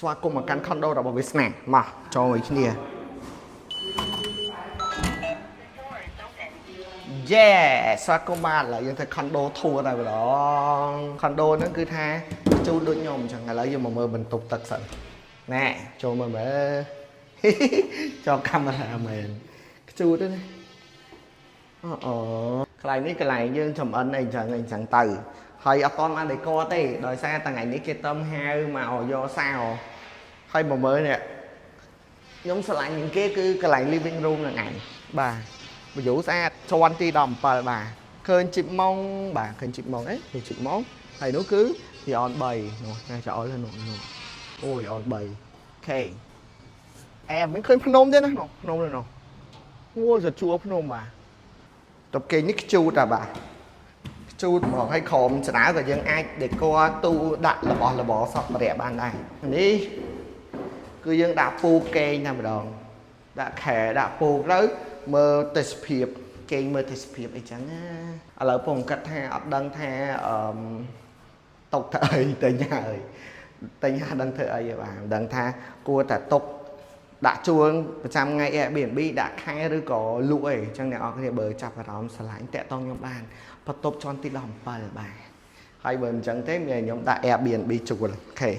ស្វាគមន៍មកកាន់ condo របស់វាស្នាមកចូលមួយគ្នា Yeah ស្វាគមន៍បានឥឡូវយើងទៅ condo ធួរតែម្ដង condo ហ្នឹងគឺថាជួលដូចខ្ញុំអញ្ចឹងឥឡូវយើងមកមើលបន្ទប់ទឹកសិនណែចូលមើលមើលចូលកាមេរ៉ាមែនខ្ជូតទេណាអូកន្លែងនេះកន្លែងយើងចំអិនអីចឹងទៅហើយអត់តបានដេកទេដោយសារថ្ងៃនេះគេតំហៅមកយកសៅហើយមកមើលនេះខ្ញុំស្រឡាញ់ជាងគេគឺកន្លែង living room ហ្នឹងឯងបាទវីដេអូស្អាតជាន់ទី17បាទឃើញជីបម៉ងបាទឃើញជីបម៉ងអីឃើញជីបម៉ងហើយនោះគឺរីអន3នោះណាចោលទៅនោះអូរីអន3អូខេអែមិនឃើញភ្នំទេណានោះភ្នំនោះអូសជួរភ្នំបាទតបគេនេះខ្ជូតតាបាទខ្ជូតហ្មងឲ្យក្រមស្ដៅក៏យើងអាចដេកទូដាក់របស់សពប្រៈបានដែរនេះគឺយើងដាក់ពូកេងតែម្ដងដាក់ខែដាក់ពូទៅមើលទេសភាពគេងមើលទេសភាពអីចឹងណាឥឡូវผมគិតថាអត់ដឹងថាຕົកទៅអីតែញ៉ាអើយតែញ៉ាដឹងធ្វើអីបាទមិនដឹងថាគួរតែຕົកដាក់ជួលប្រចាំថ្ងៃ Airbnb ដាក់ខែឬក៏លក់អីអញ្ចឹងអ្នកនរគ្នាបើចាប់អារម្មណ៍ឆ្លាញ់តាក់តងខ្ញុំបានបន្ទប់ជាន់ទី17បាទហើយបើមិនអញ្ចឹងទេមានខ្ញុំដាក់ Airbnb ជួលអូខេ